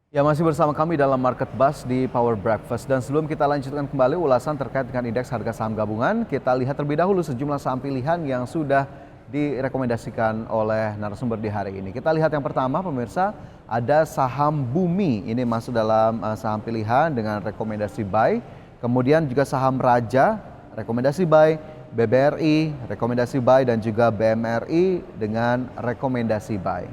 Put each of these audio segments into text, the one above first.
Ya, masih bersama kami dalam Market Buzz di Power Breakfast. Dan sebelum kita lanjutkan kembali ulasan terkait dengan indeks harga saham gabungan, kita lihat terlebih dahulu sejumlah saham pilihan yang sudah direkomendasikan oleh narasumber di hari ini. Kita lihat yang pertama, pemirsa, ada saham Bumi. Ini masuk dalam saham pilihan dengan rekomendasi buy. Kemudian juga saham Raja, rekomendasi buy. BBRI, rekomendasi buy. Dan juga BMRI dengan rekomendasi buy.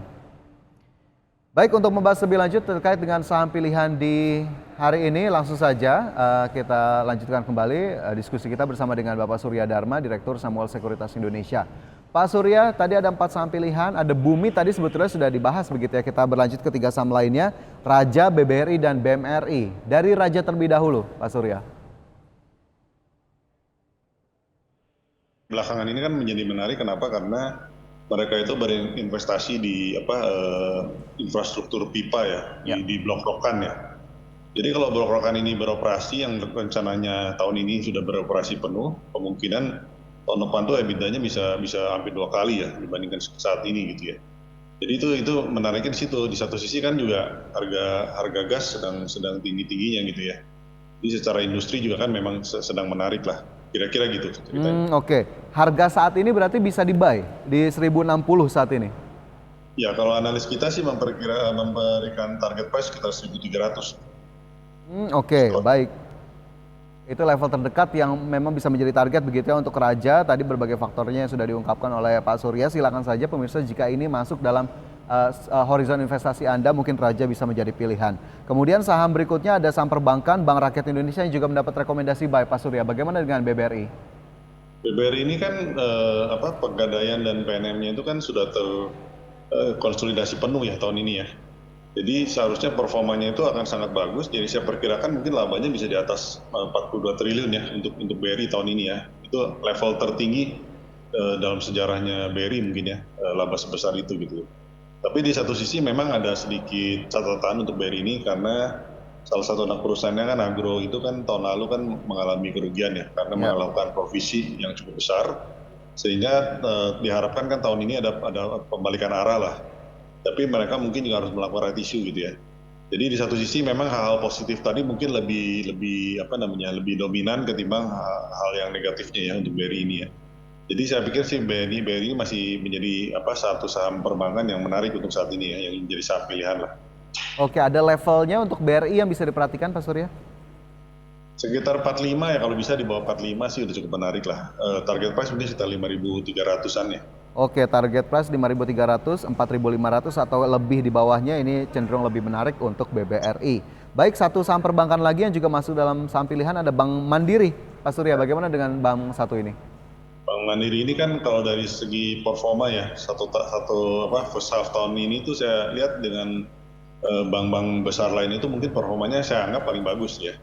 Baik, untuk membahas lebih lanjut terkait dengan saham pilihan di hari ini, langsung saja kita lanjutkan kembali diskusi kita bersama dengan Bapak Surya Dharma, Direktur Samuel Sekuritas Indonesia. Pak Surya, tadi ada 4 saham pilihan, ada Bumi tadi sebetulnya sudah dibahas begitu ya. Kita berlanjut ke 3 saham lainnya, Raja, BBRI, dan BMRI. Dari Raja terlebih dahulu, Pak Surya. Belakangan ini kan menjadi menarik, kenapa? Karena mereka itu berinvestasi di infrastruktur pipa ya, di blok rokan ya. Jadi kalau blok rokan ini beroperasi, yang rencananya tahun ini sudah beroperasi penuh, kemungkinan tahun depan tuh EBITDA-nya bisa hampir 2 kali ya dibandingkan saat ini gitu ya. Jadi itu menariknya di situ. Di satu sisi kan juga harga gas sedang tinggi-tingginya gitu ya. Jadi secara industri juga kan memang sedang menarik lah. Kira-kira gitu ceritanya. Oke. Harga saat ini berarti bisa di-buy di 1060 saat ini? Ya, kalau analis kita sih memberikan target price sekitar 1.300. Oke, baik. Itu level terdekat yang memang bisa menjadi target begitu ya untuk Raja. Tadi berbagai faktornya yang sudah diungkapkan oleh Pak Surya. Silakan saja pemirsa jika ini masuk dalam horizon investasi Anda, mungkin Raja bisa menjadi pilihan. Kemudian saham berikutnya ada saham perbankan, Bank Rakyat Indonesia yang juga mendapat rekomendasi buy, Pak Surya. Bagaimana dengan BBRI? BBRI ini kan Pegadaian dan PNM-nya itu kan sudah terkonsolidasi penuh ya tahun ini ya. Jadi seharusnya performanya itu akan sangat bagus. Jadi saya perkirakan mungkin labanya bisa di atas 42 triliun ya untuk BRI tahun ini ya. Itu level tertinggi dalam sejarahnya BRI mungkin ya, laba sebesar itu gitu. Tapi di satu sisi memang ada sedikit catatan untuk BRI ini, karena salah satu anak perusahaannya kan Agro itu kan tahun lalu kan mengalami kerugian ya, karena melakukan provisi yang cukup besar, sehingga diharapkan kan tahun ini ada pembalikan arah lah. Tapi mereka mungkin juga harus melakukan right issue gitu ya. Jadi di satu sisi memang hal-hal positif tadi mungkin lebih dominan ketimbang hal yang negatifnya ya untuk BRI ini ya. Jadi saya pikir sih BRI ini masih menjadi satu saham perbankan yang menarik untuk saat ini ya, yang menjadi saham pilihan lah. Oke, ada levelnya untuk BRI yang bisa diperhatikan, Pak Surya? Sekitar 45 ya, kalau bisa di bawah 45 sih udah cukup menarik lah. Target price mungkin sekitar 5.300-an ya. Oke, target price 5.300, 4.500 atau lebih di bawahnya, ini cenderung lebih menarik untuk BBRI. Baik, satu saham perbankan lagi yang juga masuk dalam saham pilihan ada Bank Mandiri. Pak Surya, bagaimana dengan bank satu ini? Bank Mandiri ini kan kalau dari segi performa ya, first half tahun ini tuh saya lihat dengan bank-bank besar lain itu mungkin performanya saya anggap paling bagus ya.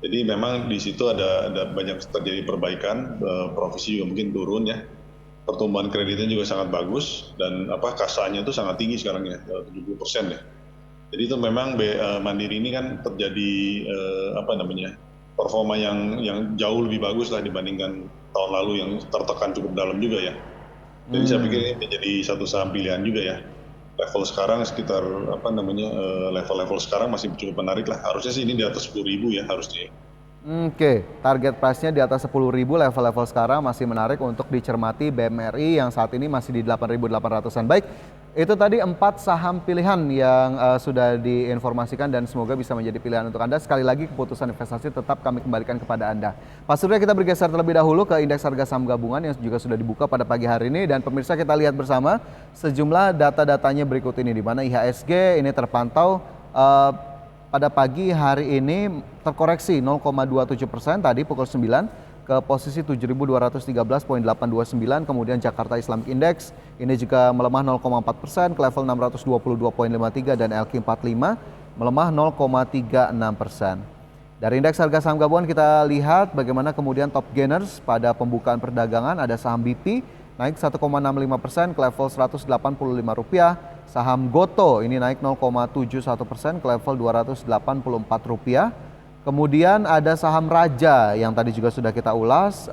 Jadi memang di situ ada banyak terjadi perbaikan, provisi juga mungkin turun ya. Pertumbuhan kreditnya juga sangat bagus, dan kasanya itu sangat tinggi sekarang ya, 70% ya. Jadi itu memang Mandiri ini kan terjadi performa yang jauh lebih bagus lah dibandingkan tahun lalu yang tertekan cukup dalam juga ya. Jadi saya pikir ini menjadi satu saham pilihan juga ya. Level sekarang sekitar level-level sekarang masih cukup menarik lah. Harusnya sih ini di atas 10.000 ya harusnya. Oke, target price-nya di atas 10.000, level-level sekarang masih menarik untuk dicermati BMRI yang saat ini masih di 8.800-an. Baik, itu tadi 4 saham pilihan yang sudah diinformasikan dan semoga bisa menjadi pilihan untuk Anda. Sekali lagi keputusan investasi tetap kami kembalikan kepada Anda. Pak Surya, kita bergeser terlebih dahulu ke indeks harga saham gabungan yang juga sudah dibuka pada pagi hari ini. Dan pemirsa, kita lihat bersama sejumlah data-datanya berikut ini, di mana IHSG ini terpantau pada pagi hari ini terkoreksi 0,27% tadi pukul 9 ke posisi 7.213.829. Kemudian Jakarta Islamic Index ini juga melemah 0,4% ke level 622.53, dan LQ45 melemah 0,36%. Dari indeks harga saham gabungan kita lihat bagaimana kemudian top gainers pada pembukaan perdagangan. Ada saham BP naik 1,65% ke level Rp185. Saham Goto ini naik 0,71% ke level Rp284. Kemudian ada saham Raja yang tadi juga sudah kita ulas,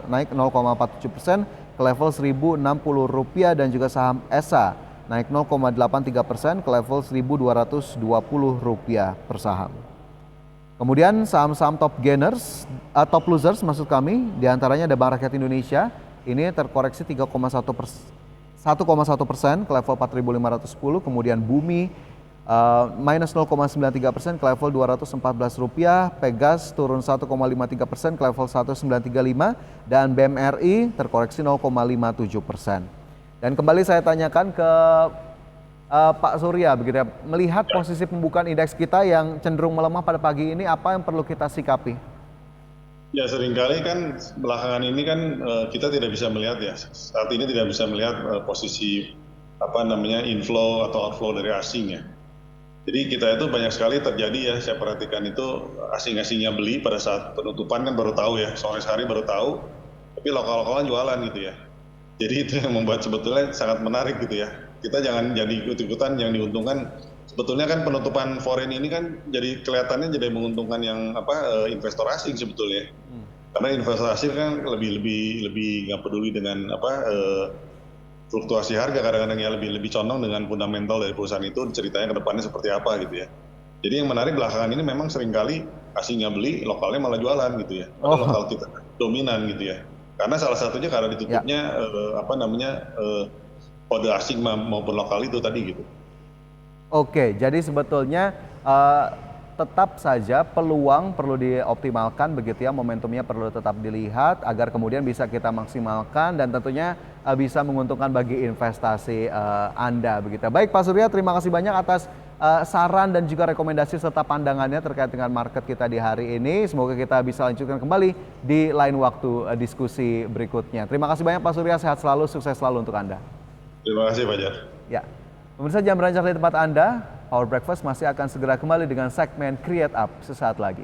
naik 0,47% ke level Rp1.060, dan juga saham ESA naik 0,83% ke level Rp1.220 per saham. Kemudian saham-saham top gainers, top losers maksud kami, diantaranya ada Bank Rakyat Indonesia, ini terkoreksi 1,1% ke level 4.510, kemudian Bumi minus 0,93% ke level Rp214, Pegas turun 1,53% ke level 1935, dan BMRI terkoreksi 0,57%. Dan kembali saya tanyakan ke Pak Surya, begitu ya, melihat posisi pembukaan indeks kita yang cenderung melemah pada pagi ini, apa yang perlu kita sikapi? Ya seringkali kan belakangan ini kan kita tidak bisa melihat ya, saat ini tidak bisa melihat posisi inflow atau outflow dari asing ya. Jadi kita itu banyak sekali terjadi ya, saya perhatikan itu asing-asingnya beli pada saat penutupan kan baru tahu ya, sore hari baru tahu, tapi lokal-lokalan jualan gitu ya. Jadi itu yang membuat sebetulnya sangat menarik gitu ya. Kita jangan jadi ikut-ikutan, yang diuntungkan sebetulnya kan penutupan foreign ini kan jadi kelihatannya jadi menguntungkan yang investor asing sebetulnya. Karena investor asing kan lebih nggak peduli dengan fluktuasi harga, kadang-kadang ya lebih condong dengan fundamental dari perusahaan itu, ceritanya ke depannya seperti apa gitu ya. Jadi yang menarik belakangan ini memang seringkali asingnya beli, lokalnya malah jualan gitu ya. Padahal lokal kita dominan gitu ya. Karena salah satunya karena ditutupnya kode asing maupun lokal itu tadi gitu. Oke, jadi sebetulnya tetap saja peluang perlu dioptimalkan begitu ya, momentumnya perlu tetap dilihat agar kemudian bisa kita maksimalkan dan tentunya bisa menguntungkan bagi investasi Anda begitu. Baik Pak Surya, terima kasih banyak atas saran dan juga rekomendasi serta pandangannya terkait dengan market kita di hari ini. Semoga kita bisa lanjutkan kembali di lain waktu diskusi berikutnya. Terima kasih banyak Pak Surya, sehat selalu, sukses selalu untuk Anda. Terima kasih Pak Jar. Ya, pemirsa jangan beranjak di tempat Anda. Power Breakfast masih akan segera kembali dengan segmen Create Up sesaat lagi.